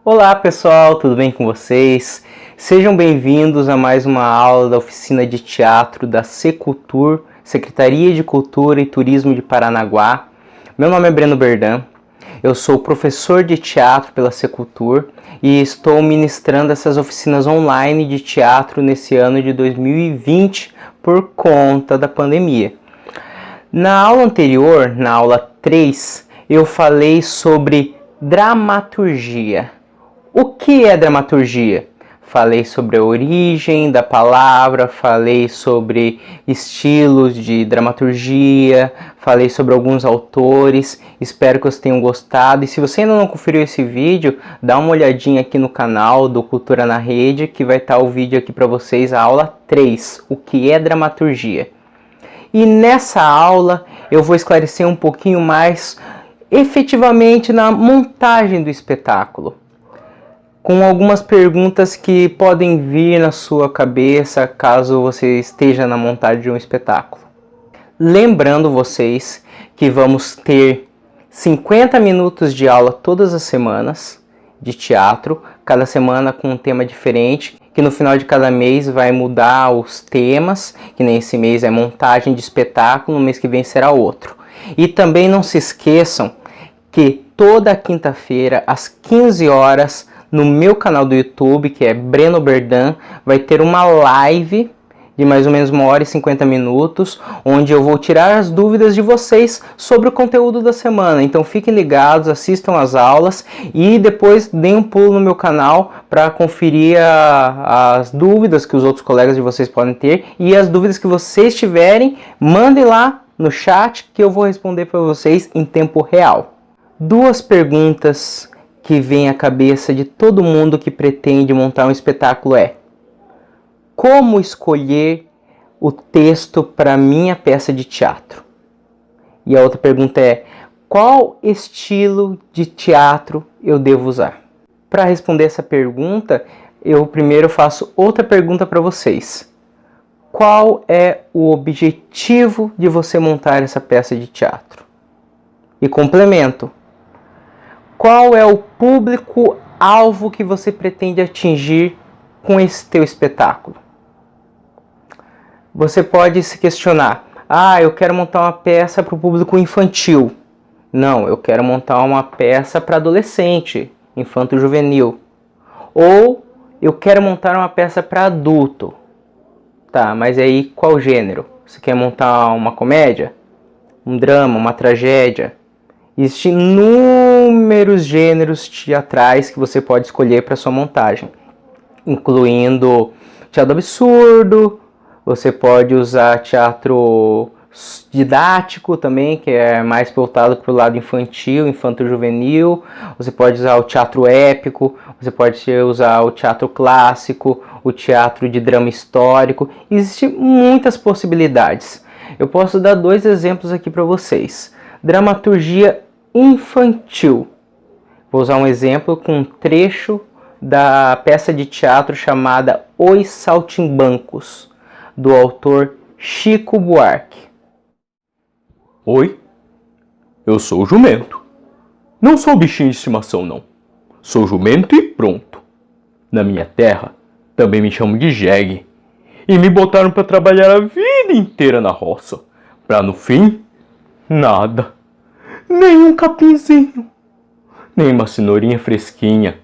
Olá pessoal, tudo bem com vocês? Sejam bem-vindos a mais uma aula da oficina de teatro da Secultur, Secretaria de Cultura e Turismo de Paranaguá. Meu nome é Breno Berdan, eu sou professor de teatro pela Secultur e estou ministrando essas oficinas online de teatro nesse ano de 2020 por conta da pandemia. Na aula anterior, na aula 3, eu falei sobre dramaturgia. O que é dramaturgia? Falei sobre a origem da palavra, falei sobre estilos de dramaturgia, falei sobre alguns autores, espero que vocês tenham gostado. E se você ainda não conferiu esse vídeo, dá uma olhadinha aqui no canal do Cultura na Rede, que vai estar o vídeo aqui para vocês, a aula 3, o que é dramaturgia. E nessa aula eu vou esclarecer um pouquinho mais efetivamente na montagem do espetáculo, com algumas perguntas que podem vir na sua cabeça caso você esteja na montagem de um espetáculo. Lembrando vocês que vamos ter 50 minutos de aula todas as semanas de teatro, cada semana com um tema diferente, que no final de cada mês vai mudar os temas, que nem esse mês é montagem de espetáculo, no mês que vem será outro. E também não se esqueçam que toda quinta-feira, às 15 horas, no meu canal do YouTube, que é Breno Berdan, vai ter uma live de mais ou menos 1 hora e 50 minutos, onde eu vou tirar as dúvidas de vocês sobre o conteúdo da semana. Então fiquem ligados, assistam às aulas e depois deem um pulo no meu canal para conferir as dúvidas que os outros colegas de vocês podem ter, e as dúvidas que vocês tiverem, mandem lá no chat que eu vou responder para vocês em tempo real. Duas perguntas que vem à cabeça de todo mundo que pretende montar um espetáculo é: como escolher o texto para minha peça de teatro? E a outra pergunta é: qual estilo de teatro eu devo usar? Para responder essa pergunta, eu primeiro faço outra pergunta para vocês. Qual é o objetivo de você montar essa peça de teatro? E complemento: qual é o público-alvo que você pretende atingir com esse teu espetáculo? Você pode se questionar: eu quero montar uma peça para o público infantil. Não, eu quero montar uma peça para adolescente, infanto-juvenil. Ou eu quero montar uma peça para adulto. Tá, mas aí qual gênero? Você quer montar uma comédia? Um drama? Uma tragédia? Existem inúmeros gêneros teatrais que você pode escolher para sua montagem, incluindo teatro absurdo, você pode usar teatro didático também, que é mais voltado para o lado infantil, infanto-juvenil, você pode usar o teatro épico, você pode usar o teatro clássico, o teatro de drama histórico. Existem muitas possibilidades. Eu posso dar 2 exemplos aqui para vocês. Dramaturgia infantil. Vou usar um exemplo com um trecho da peça de teatro chamada Os Saltimbancos, do autor Chico Buarque. Oi, eu sou o jumento. Não sou bichinho de estimação, não. Sou jumento e pronto. Na minha terra, também me chamam de jegue. E me botaram para trabalhar a vida inteira na roça. Pra no fim, nada. Nem um capinzinho. Nem uma cenourinha fresquinha.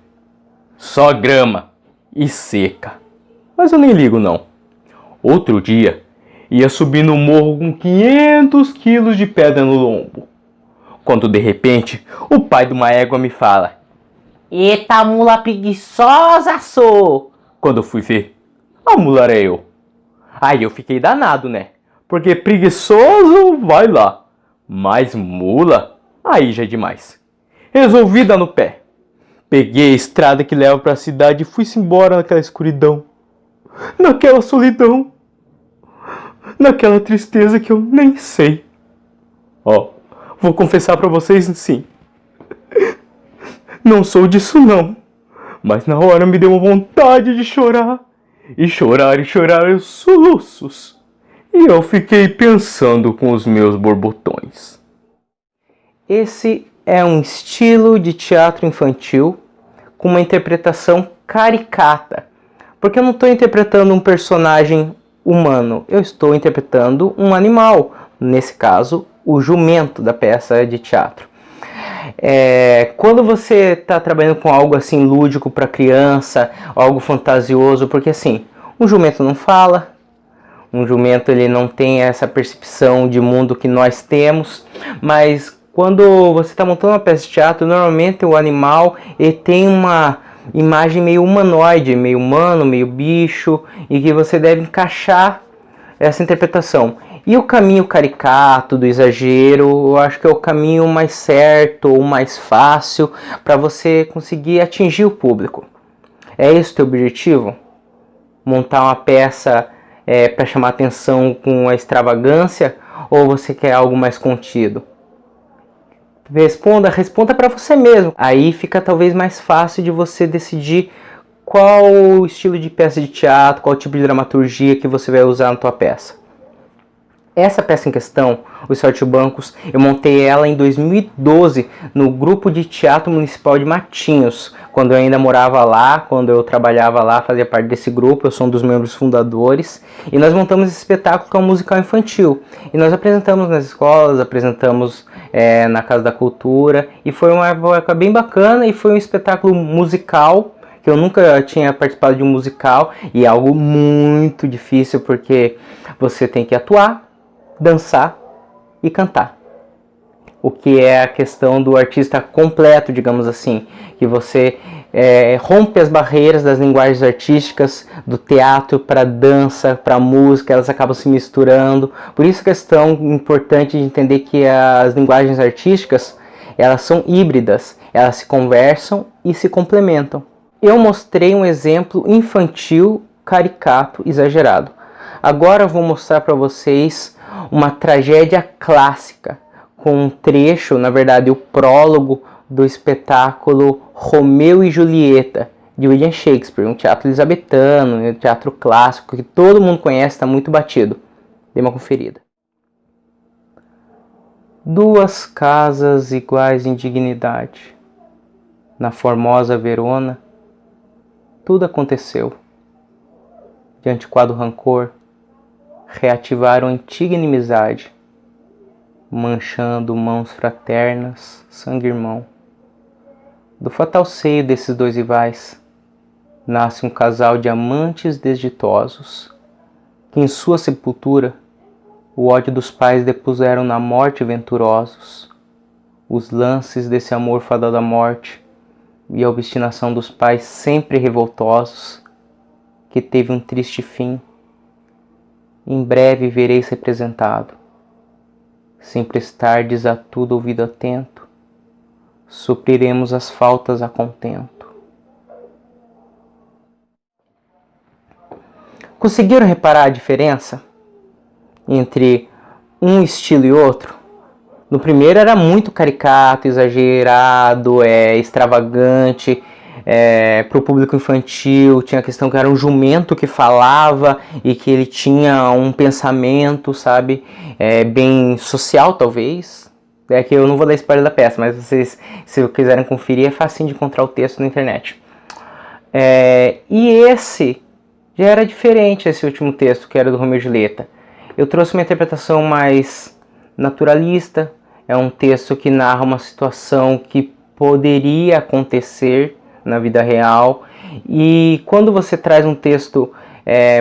Só grama e seca. Mas eu nem ligo, não. Outro dia, ia subir no morro com 500 quilos de pedra no lombo. Quando de repente, o pai de uma égua me fala: "Eita mula preguiçosa, sou!" Quando eu fui ver, a mula era eu. Aí eu fiquei danado, né? Porque preguiçoso, vai lá. Mas mula, aí já é demais. Resolvi dar no pé. Peguei a estrada que leva para a cidade e fui-se embora naquela escuridão. Naquela solidão. Naquela tristeza que eu nem sei. Vou confessar para vocês, sim. Não sou disso não. Mas na hora me deu uma vontade de chorar. E chorar os soluços. E eu fiquei pensando com os meus borbotões. Esse é um estilo de teatro infantil com uma interpretação caricata. Porque eu não estou interpretando um personagem humano, eu estou interpretando um animal, nesse caso, o jumento da peça de teatro. Quando você está trabalhando com algo assim lúdico para criança, algo fantasioso, porque assim, um jumento não fala, um jumento ele não tem essa percepção de mundo que nós temos, mas quando você está montando uma peça de teatro, normalmente o animal ele tem uma imagem meio humanoide, meio humano, meio bicho, e que você deve encaixar essa interpretação. E o caminho caricato, do exagero, eu acho que é o caminho mais certo ou mais fácil para você conseguir atingir o público. É esse o teu objetivo? Montar uma peça para chamar atenção com a extravagância, ou você quer algo mais contido? Responda para você mesmo. Aí fica talvez mais fácil de você decidir qual estilo de peça de teatro, qual tipo de dramaturgia que você vai usar na tua peça. Essa peça em questão, Os Saltimbancos, eu montei ela em 2012 no grupo de teatro municipal de Matinhos, quando eu ainda morava lá, quando eu trabalhava lá, fazia parte desse grupo, eu sou um dos membros fundadores, e nós montamos esse espetáculo que é um musical infantil, e nós apresentamos nas escolas, apresentamos na Casa da Cultura, e foi uma época bem bacana, e foi um espetáculo musical, que eu nunca tinha participado de um musical, e é algo muito difícil, porque você tem que atuar, dançar e cantar. O que é a questão do artista completo, digamos assim, que você rompe as barreiras das linguagens artísticas, do teatro para dança, para música, elas acabam se misturando. Por isso a questão importante de entender que as linguagens artísticas, elas são híbridas, elas se conversam e se complementam. Eu mostrei um exemplo infantil, caricato, exagerado. Agora eu vou mostrar para vocês uma tragédia clássica, com um trecho, na verdade o prólogo do espetáculo Romeu e Julieta, de William Shakespeare, um teatro elisabetano, um teatro clássico que todo mundo conhece, está muito batido. Dê uma conferida. Duas casas iguais em dignidade. Na formosa Verona, tudo aconteceu. De antiquado rancor, reativaram a antiga inimizade, manchando mãos fraternas, sangue irmão. Do fatal seio desses dois rivais, nasce um casal de amantes desditosos, que em sua sepultura o ódio dos pais depuseram na morte venturosos, os lances desse amor fadado à morte e a obstinação dos pais sempre revoltosos, que teve um triste fim. Em breve vereis representado, sem prestardes a tudo ouvido atento, supriremos as faltas a contento. Conseguiram reparar a diferença entre um estilo e outro? No primeiro era muito caricato, exagerado, extravagante, para o público infantil. Tinha a questão que era um jumento que falava e que ele tinha um pensamento, sabe, bem social talvez. É que eu não vou dar spoiler da peça, mas vocês, se quiserem conferir, é facinho de encontrar o texto na internet. E esse já era diferente, esse último texto, que era do Romeu e Julieta. Eu trouxe uma interpretação mais naturalista. É um texto que narra uma situação que poderia acontecer na vida real. E quando você traz um texto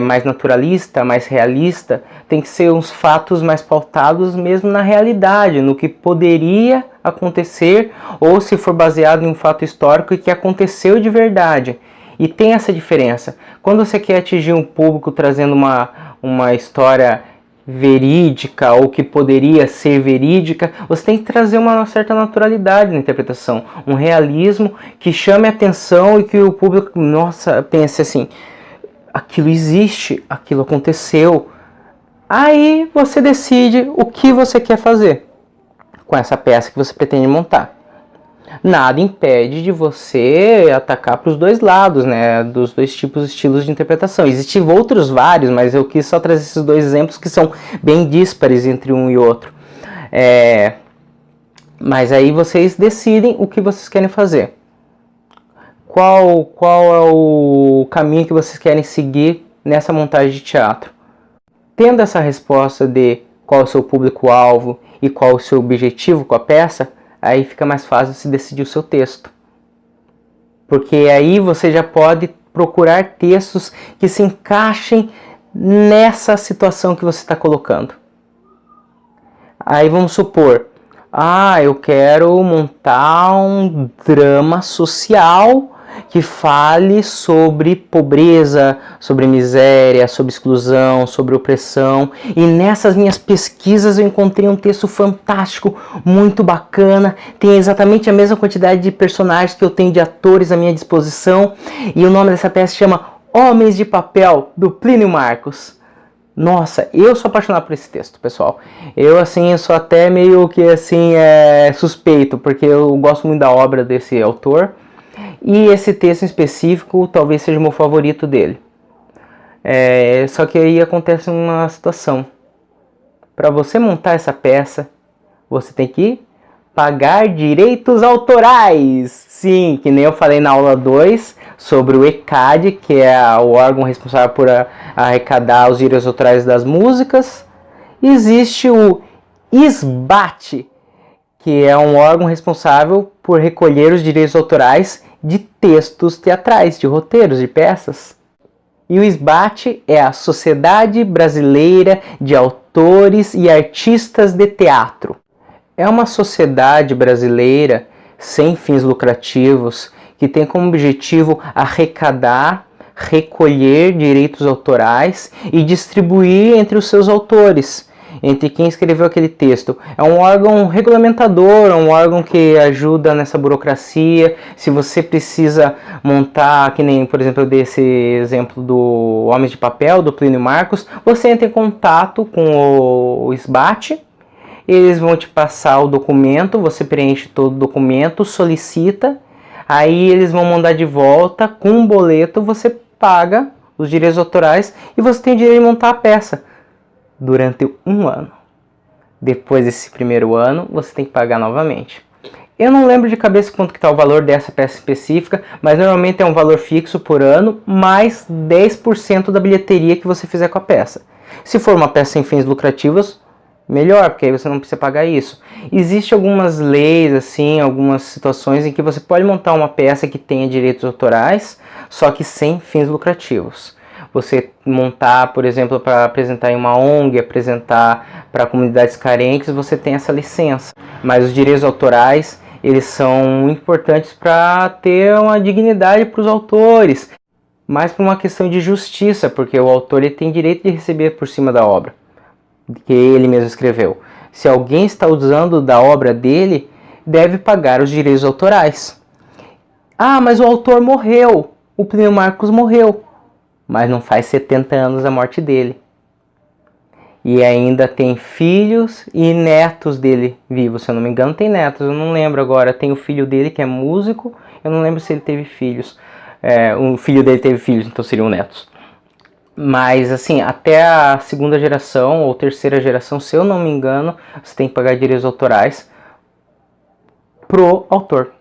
mais naturalista, mais realista, tem que ser uns fatos mais pautados mesmo na realidade, no que poderia acontecer, ou se for baseado em um fato histórico e que aconteceu de verdade. E tem essa diferença. Quando você quer atingir um público trazendo uma história verídica ou que poderia ser verídica, você tem que trazer uma certa naturalidade na interpretação, um realismo que chame a atenção e que o público, nossa, pense assim, aquilo existe, aquilo aconteceu. Aí você decide o que você quer fazer com essa peça que você pretende montar. Nada impede de você atacar para os dois lados, né? Dos dois estilos de interpretação. Existem outros vários, mas eu quis só trazer esses dois exemplos que são bem díspares entre um e outro. Mas aí vocês decidem o que vocês querem fazer. qual é o caminho que vocês querem seguir nessa montagem de teatro. Tendo essa resposta de qual é o seu público-alvo e qual é o seu objetivo com a peça, aí fica mais fácil de se decidir o seu texto. Porque aí você já pode procurar textos que se encaixem nessa situação que você está colocando. Aí vamos supor, eu quero montar um drama social que fale sobre pobreza, sobre miséria, sobre exclusão, sobre opressão. E nessas minhas pesquisas eu encontrei um texto fantástico, muito bacana. Tem exatamente a mesma quantidade de personagens que eu tenho de atores à minha disposição. E o nome dessa peça chama Homens de Papel, do Plínio Marcos. Nossa, eu sou apaixonado por esse texto, pessoal. Eu sou até meio que suspeito, porque eu gosto muito da obra desse autor. E esse texto em específico talvez seja o meu favorito dele. Só que aí acontece uma situação. Para você montar essa peça, você tem que pagar direitos autorais. Sim, que nem eu falei na aula 2 sobre o ECAD, que é o órgão responsável por arrecadar os direitos autorais das músicas. Existe o SBAT, que é um órgão responsável por recolher os direitos autorais de textos teatrais, de roteiros, de peças. E o SBAT é a Sociedade Brasileira de Autores e Artistas de Teatro. É uma sociedade brasileira sem fins lucrativos que tem como objetivo arrecadar, recolher direitos autorais e distribuir entre os seus autores, entre quem escreveu aquele texto. É um órgão regulamentador, é um órgão que ajuda nessa burocracia. Se você precisa montar, que nem, por exemplo, eu dei esse exemplo do Homens de Papel, do Plínio Marcos, você entra em contato com o SBAT, eles vão te passar o documento, você preenche todo o documento, solicita, aí eles vão mandar de volta com um boleto, você paga os direitos autorais e você tem o direito de montar a peça durante 1 ano. Depois desse primeiro ano, você tem que pagar novamente. Eu não lembro de cabeça quanto que está o valor dessa peça específica, mas normalmente é um valor fixo por ano, mais 10% da bilheteria que você fizer com a peça. Se for uma peça sem fins lucrativos, melhor, porque aí você não precisa pagar isso. Existem algumas leis, algumas situações em que você pode montar uma peça que tenha direitos autorais, só que sem fins lucrativos. Você montar, por exemplo, para apresentar em uma ONG, apresentar para comunidades carentes, você tem essa licença. Mas os direitos autorais, eles são importantes para ter uma dignidade para os autores, mas por uma questão de justiça, porque o autor ele tem direito de receber por cima da obra que ele mesmo escreveu. Se alguém está usando da obra dele, deve pagar os direitos autorais. Mas o autor morreu, o Plínio Marcos morreu, mas não faz 70 anos a morte dele. E ainda tem filhos e netos dele vivos, se eu não me engano tem netos, eu não lembro agora. Tem o filho dele que é músico, eu não lembro se ele teve filhos. O filho dele teve filhos, então seriam netos. Mas até a 2ª geração ou 3ª geração, se eu não me engano, você tem que pagar direitos autorais pro autor.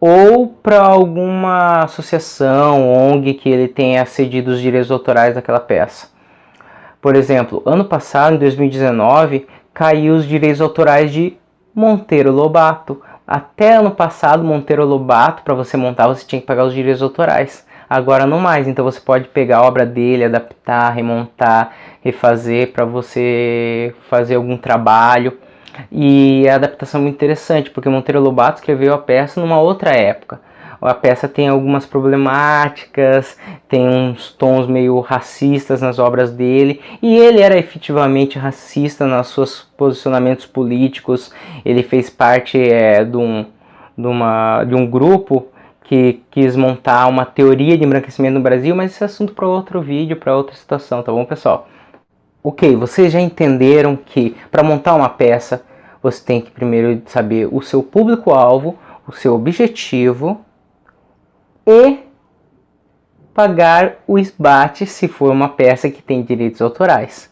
Ou para alguma associação, ONG, que ele tenha cedido os direitos autorais daquela peça. Por exemplo, ano passado, em 2019, caiu os direitos autorais de Monteiro Lobato. Até ano passado, Monteiro Lobato, para você montar, você tinha que pagar os direitos autorais. Agora não mais, então você pode pegar a obra dele, adaptar, remontar, refazer para você fazer algum trabalho. E a adaptação é muito interessante, porque Monteiro Lobato escreveu a peça numa outra época. A peça tem algumas problemáticas, tem uns tons meio racistas nas obras dele, e ele era efetivamente racista nos seus posicionamentos políticos. Ele fez parte de um grupo que quis montar uma teoria de embranquecimento no Brasil, mas esse é assunto para outro vídeo, para outra situação, tá bom, pessoal? Ok, vocês já entenderam que para montar uma peça, você tem que primeiro saber o seu público-alvo, o seu objetivo e pagar o SBAT se for uma peça que tem direitos autorais.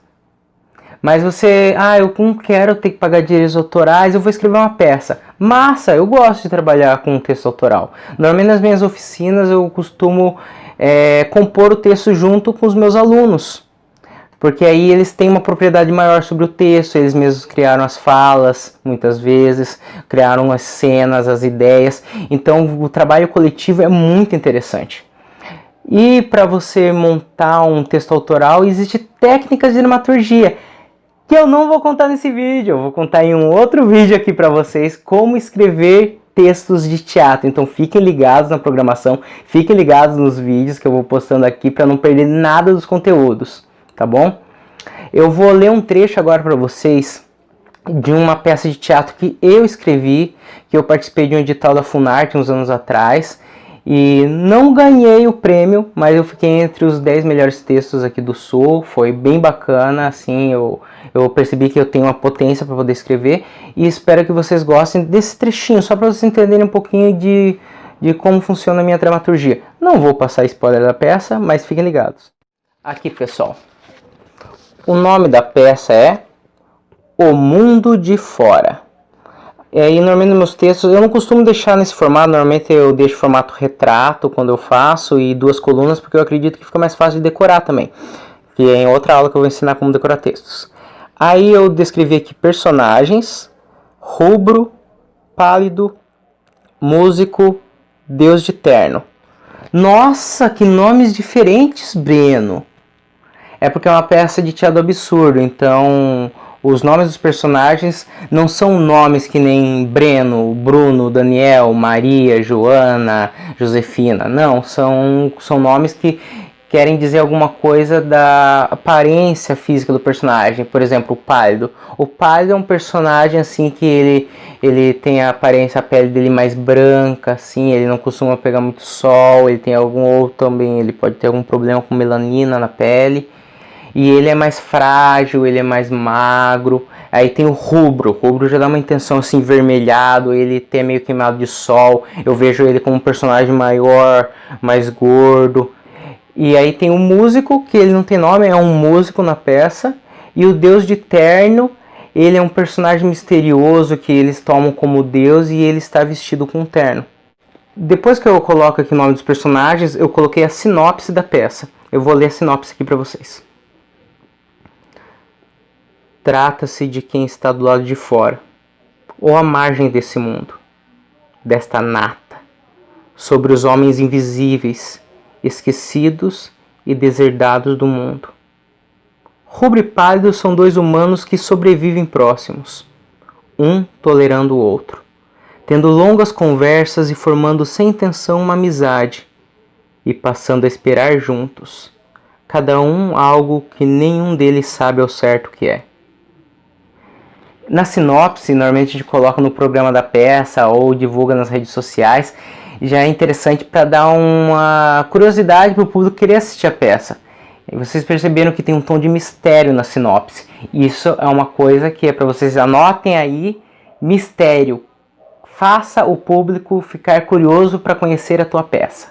Mas eu não quero ter que pagar direitos autorais, eu vou escrever uma peça. Massa, eu gosto de trabalhar com texto autoral. Normalmente nas minhas oficinas eu costumo compor o texto junto com os meus alunos. Porque aí eles têm uma propriedade maior sobre o texto, eles mesmos criaram as falas, muitas vezes, criaram as cenas, as ideias. Então o trabalho coletivo é muito interessante. E para você montar um texto autoral, existem técnicas de dramaturgia, que eu não vou contar nesse vídeo, eu vou contar em um outro vídeo aqui para vocês como escrever textos de teatro. Então fiquem ligados na programação, fiquem ligados nos vídeos que eu vou postando aqui para não perder nada dos conteúdos. Tá bom? Eu vou ler um trecho agora para vocês de uma peça de teatro que eu escrevi, que eu participei de um edital da Funarte uns anos atrás, e não ganhei o prêmio, mas eu fiquei entre os 10 melhores textos aqui do Sul. Foi bem bacana, assim, eu percebi que eu tenho uma potência para poder escrever, e espero que vocês gostem desse trechinho, só para vocês entenderem um pouquinho de como funciona a minha dramaturgia. Não vou passar spoiler da peça, mas fiquem ligados. Aqui, pessoal. O nome da peça é O Mundo de Fora. E normalmente nos meus textos, eu não costumo deixar nesse formato, normalmente eu deixo formato retrato quando eu faço e 2 colunas, porque eu acredito que fica mais fácil de decorar também. Que é em outra aula que eu vou ensinar como decorar textos. Aí eu descrevi aqui personagens: rubro, pálido, músico, Deus de terno. Nossa, que nomes diferentes, Breno! É porque é uma peça de teatro absurdo, então os nomes dos personagens não são nomes que nem Breno, Bruno, Daniel, Maria, Joana, Josefina. Não, são nomes que querem dizer alguma coisa da aparência física do personagem. Por exemplo, o Pálido. O Pálido é um personagem assim que ele tem a aparência, a pele dele mais branca, assim, ele não costuma pegar muito sol, ele tem algum outro também, ele pode ter algum problema com melanina na pele. E ele é mais frágil, ele é mais magro. Aí tem o rubro. O rubro já dá uma intenção assim, vermelhado. Ele tem meio queimado de sol. Eu vejo ele como um personagem maior, mais gordo. E aí tem o músico, que ele não tem nome, é um músico na peça. E o Deus de terno, ele é um personagem misterioso que eles tomam como Deus e ele está vestido com um terno. Depois que eu coloco aqui o nome dos personagens, eu coloquei a sinopse da peça. Eu vou ler a sinopse aqui para vocês. Trata-se de quem está do lado de fora, ou à margem desse mundo, desta nata, sobre os homens invisíveis, esquecidos e deserdados do mundo. Rubro e Pálido são 2 humanos que sobrevivem próximos, um tolerando o outro, tendo longas conversas e formando sem intenção uma amizade, e passando a esperar juntos, cada um algo que nenhum deles sabe ao certo o que é. Na sinopse, normalmente a gente coloca no programa da peça ou divulga nas redes sociais, já é interessante para dar uma curiosidade para o público querer assistir a peça. E vocês perceberam que tem um tom de mistério na sinopse. Isso é uma coisa que é para vocês anotem aí, mistério. Faça o público ficar curioso para conhecer a tua peça.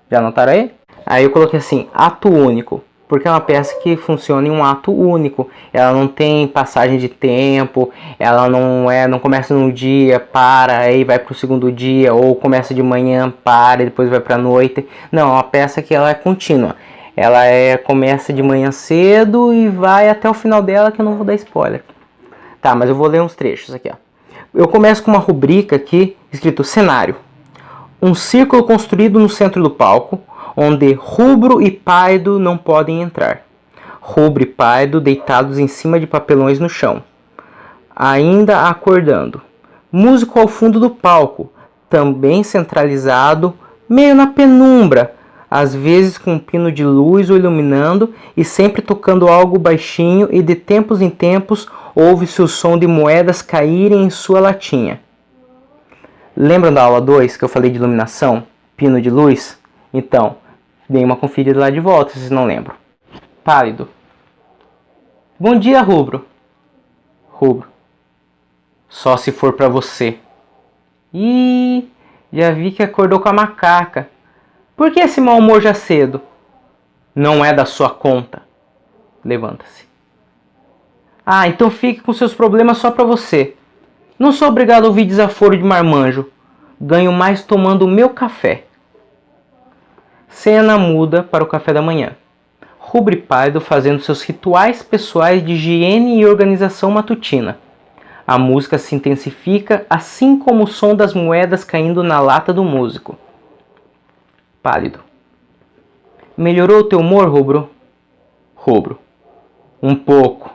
Já anotaram aí? Aí eu coloquei assim, ato único. Porque é uma peça que funciona em um ato único. Ela não tem passagem de tempo, ela não começa num dia, para, aí vai para o segundo dia, ou começa de manhã, para, e depois vai para a noite. Não, é uma peça que ela é contínua. Ela começa de manhã cedo e vai até o final dela, que eu não vou dar spoiler. Tá, mas eu vou ler uns trechos aqui, ó. Eu começo com uma rubrica aqui, escrito cenário. Um círculo construído no centro do palco, onde rubro e pálido não podem entrar. Rubro e pálido deitados em cima de papelões no chão, ainda acordando. Músico ao fundo do palco, também centralizado, meio na penumbra, às vezes com um pino de luz o iluminando e sempre tocando algo baixinho, e de tempos em tempos ouve-se o som de moedas caírem em sua latinha. Lembram da aula 2 que eu falei de iluminação? Pino de luz? Então, dei uma conferida lá de volta, se vocês não lembram. Pálido. Bom dia, rubro. Rubro. Só se for pra você. Ih, já vi que acordou com a macaca. Por que esse mau humor já cedo? Não é da sua conta. Levanta-se. Ah, então fique com seus problemas só pra você. Não sou obrigado a ouvir desaforo de marmanjo. Ganho mais tomando o meu café. Cena muda para o café da manhã. Rubro e Pálido fazendo seus rituais pessoais de higiene e organização matutina. A música se intensifica, assim como o som das moedas caindo na lata do músico. Pálido. Melhorou o teu humor, Rubro? Rubro. Um pouco.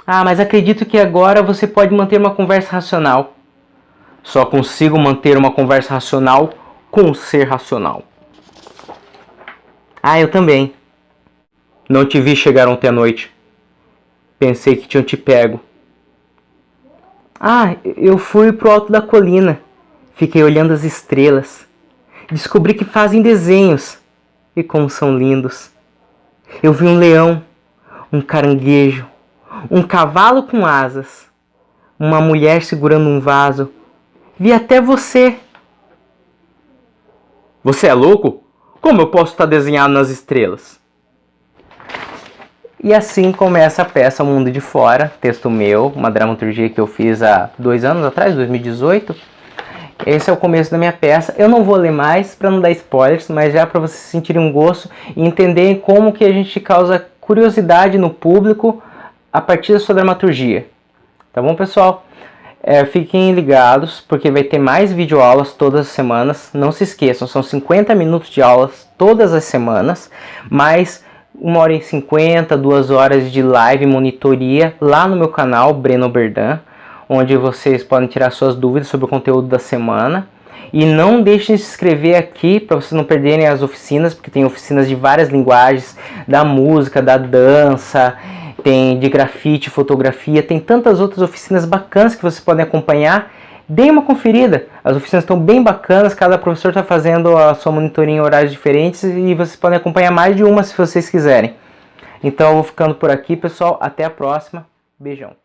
Ah, mas acredito que agora você pode manter uma conversa racional. Só consigo manter uma conversa racional com o ser racional. Ah, eu também. Não te vi chegar ontem à noite. Pensei que tinham te pego. Ah, eu fui pro alto da colina. Fiquei olhando as estrelas. Descobri que fazem desenhos. E como são lindos. Eu vi um leão, um caranguejo, um cavalo com asas, uma mulher segurando um vaso. Vi até você. Você é louco? Como eu posso estar desenhado nas estrelas? E assim começa a peça O Mundo de Fora, texto meu, uma dramaturgia que eu fiz há 2 anos atrás, 2018. Esse é o começo da minha peça. Eu não vou ler mais para não dar spoilers, mas já para vocês sentirem um gosto e entenderem como que a gente causa curiosidade no público a partir da sua dramaturgia. Tá bom, pessoal? Fiquem ligados, porque vai ter mais videoaulas todas as semanas. Não se esqueçam, são 50 minutos de aulas todas as semanas, mais 1h50, 2 horas de live monitoria lá no meu canal, Breno Berdan, onde vocês podem tirar suas dúvidas sobre o conteúdo da semana. E não deixem de se inscrever aqui para vocês não perderem as oficinas, porque tem oficinas de várias linguagens, da música, da dança, tem de grafite, fotografia, tem tantas outras oficinas bacanas que vocês podem acompanhar. Deem uma conferida, as oficinas estão bem bacanas, cada professor está fazendo a sua monitoria em horários diferentes e vocês podem acompanhar mais de uma se vocês quiserem. Então eu vou ficando por aqui, pessoal, até a próxima, beijão.